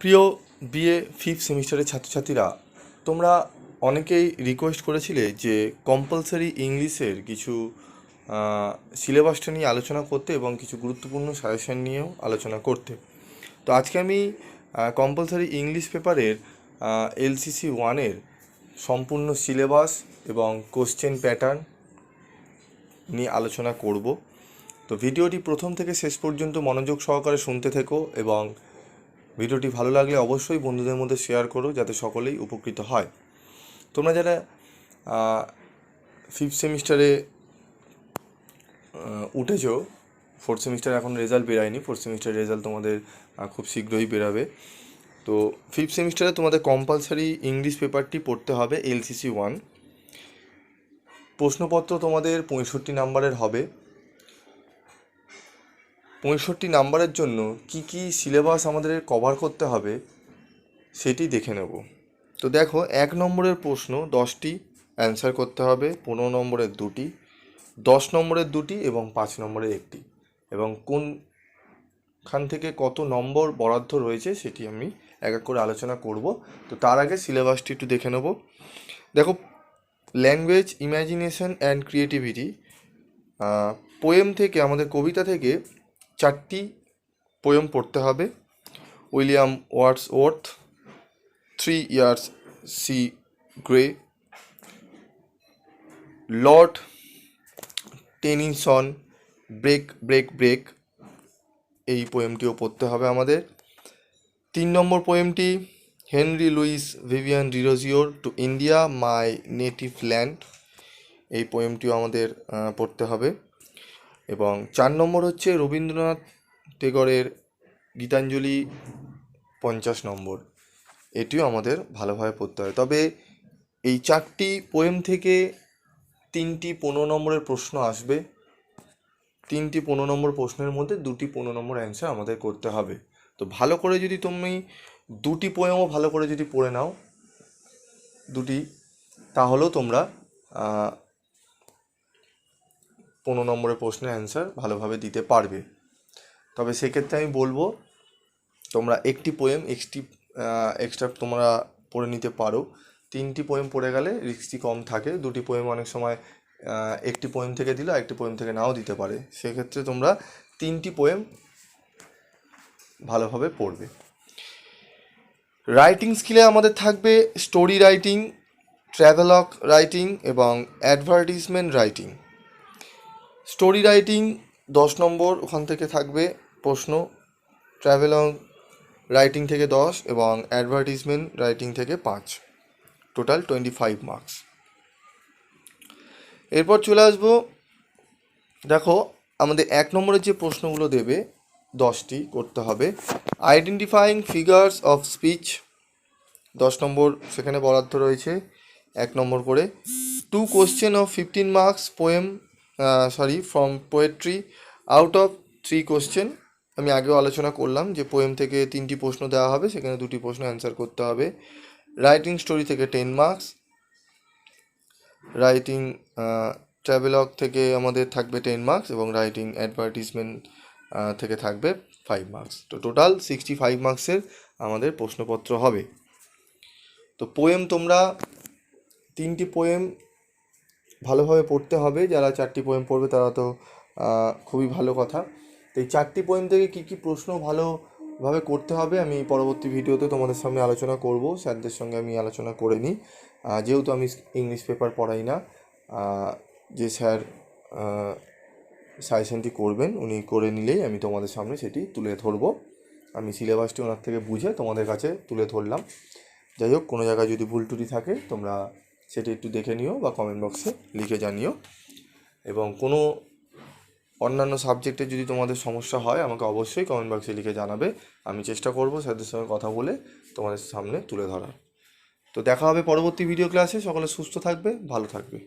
প্রিয় BA fifth সেমিস্টারের ছাত্রছাত্রীরা, তোমরা অনেকেই রিকোয়েস্ট করেছিলে যে কম্পালসারি ইংলিশের কিছু সিলেবাসটা নিয়ে আলোচনা করতে এবং কিছু গুরুত্বপূর্ণ সাজেশন নিয়েও আলোচনা করতে। তো আজকে আমি কম্পালসারি ইংলিশ পেপারের এলসিসি ওয়ানের সম্পূর্ণ সিলেবাস এবং কোশ্চেন প্যাটার্ন নিয়ে আলোচনা করব। তো ভিডিওটি প্রথম থেকে শেষ পর্যন্ত মনোযোগ সহকারে শুনতে থেকো এবং ভিডিওটি ভালো লাগলে অবশ্যই বন্ধুদের মধ্যে শেয়ার করো যাতে সকলেই উপকৃত হয়। তোমরা যারা ফিফথ সেমিস্টারে উঠেছো, ফোর্থ সেমিস্টার এখন রেজাল্ট বেরায়নি, ফোর্থ সেমিস্টার রেজাল্ট তোমাদের খুব শীঘ্রই বেরাবে। তো ফিফথ সেমিস্টারে তোমাদের কম্পালসারি ইংলিশ পেপারটি পড়তে হবে এলসিসি ওয়ান। প্রশ্নপত্র তোমাদের 65 নাম্বারের হবে। 65 নাম্বারের জন্য কি কি সিলেবাস আমাদের কভার করতে হবে সেটি দেখে নেব। তো দেখো, 1 নম্বরের প্রশ্ন 10টি অ্যান্সার করতে হবে, 15 নম্বরের 2টি, 10 নম্বরের 2টি এবং 5 নম্বরের 1টি, এবং কোনখান থেকে কত নম্বর বরাদ্দ রয়েছে সেটি আমি এক এক করে আলোচনা করব। তো তার আগে সিলেবাসটি একটু দেখে নেব। দেখো, language, imagination and creativity, poem থেকে, আমাদের কবিতা থেকে 4টি পোয়েম পড়তে হবে। William Wordsworth, 3 years she grew, Lord Tennyson, break break break, এই পোয়েমটিও পড়তে হবে আমাদের। 3 নম্বর পোয়েমটি হেনরি লুইস ভিভিয়ান ডিরোজিওর to India my native land, এই পোয়েমটিও আমাদের পড়তে হবে। এবং 4 নম্বর হচ্ছে রবীন্দ্রনাথ টেগরের গীতাঞ্জলি 50 নম্বর, এটিও আমাদের ভালোভাবে পড়তে হবে। তবে এই 4টি পোয়েম থেকে 3টি 15 নম্বরের প্রশ্ন আসবে। 3টি 15 নম্বর প্রশ্নের মধ্যে 2টি 15 নম্বর অ্যান্সার আমাদের করতে হবে। তো ভালো করে যদি তুমি 2টি পোয়েমও ভালো করে যদি পড়ে নাও, 2টি, তাহলেও তোমরা 15 নম্বরের প্রশ্নের অ্যান্সার ভালোভাবে দিতে পারবে। তবে সেক্ষেত্রে আমি বলবো তোমরা একটি পোয়েম এক্সট্রা তোমরা পড়ে নিতে পারো। 3টি পোয়েম পড়ে গেলে রিস্কটি কম থাকে। 2টি পোয়েম অনেক সময় একটি পোয়েম থেকে দিলে একটি পোয়েম থেকে নাও দিতে পারে। সেক্ষেত্রে তোমরা 3টি পোয়েম ভালোভাবে পড়বে। রাইটিং স্কিলে আমাদের থাকবে স্টোরি রাইটিং, ট্র্যাভেলগ রাইটিং এবং অ্যাডভার্টিজমেন্ট রাইটিং। স্টোরি রাইটিং 10 নম্বর, ওখান থেকে থাকবে প্রশ্ন। ট্র্যাভেলগ রাইটিং থেকে 10 এবং অ্যাডভার্টিজমেন্ট রাইটিং থেকে 5, টোটাল 25 মার্কস। এরপর চলে আসবো, দেখো আমাদের 1 নম্বরের যে প্রশ্নগুলো দেবে 10টি করতে হবে। আইডেন্টিফাইং ফিগার্স অফ স্পিচ, 10 নম্বর সেখানে বরাদ্দ রয়েছে 1 নম্বর করে। 2 question of 15 marks from poetry out of 3 question. আমি আগেও আলোচনা করলাম যে পোয়েম থেকে 3টি প্রশ্ন দেওয়া হবে, সেখানে 2টি প্রশ্ন অ্যান্সার করতে হবে। রাইটিং স্টোরি থেকে 10 মার্কস, রাইটিং ট্রাভেলগ থেকে আমাদের থাকবে 10 মার্কস এবং রাইটিং অ্যাডভার্টিজমেন্ট থেকে থাকবে 5 মার্কস। তো টোটাল 65 মার্কসের আমাদের প্রশ্নপত্র হবে। তো পোয়েম তোমরা 3টি পোয়েম ভালোভাবে পড়তে হবে। যারা 4টি পোয়েম পড়বে তারা তো খুবই ভালো কথা। তো এই 4টি পোয়েম থেকে কী কী প্রশ্ন ভালোভাবে করতে হবে আমি পরবর্তী ভিডিওতে তোমাদের সামনে আলোচনা করব। স্যারদের সঙ্গে আমি আলোচনা করে নিই, যেহেতু আমি ইংলিশ পেপার পড়াই না। যে স্যার সাজেশনটি করবেন উনি করে নিলেই আমি তোমাদের সামনে সেটি তুলে ধরবো। আমি সিলেবাসটি ওনার থেকে বুঝে তোমাদের কাছে তুলে ধরলাম। যাই হোক, কোনো জায়গায় যদি ভুল ত্রুটি থাকে তোমরা সেটি একটু দেখে নিও বা কমেন্ট বক্সে লিখে জানিও। এবং কোনো অন্যান্য সাবজেক্টে যদি তোমাদের সমস্যা হয় আমাকে অবশ্যই কমেন্ট বক্সে লিখে জানাবে। আমি চেষ্টা করব স্যারদের সঙ্গে কথা বলে তোমাদের সামনে তুলে ধরার। তো দেখা হবে পরবর্তী ভিডিও ক্লাসে। সকলে সুস্থ থাকবে, ভালো থাকবে।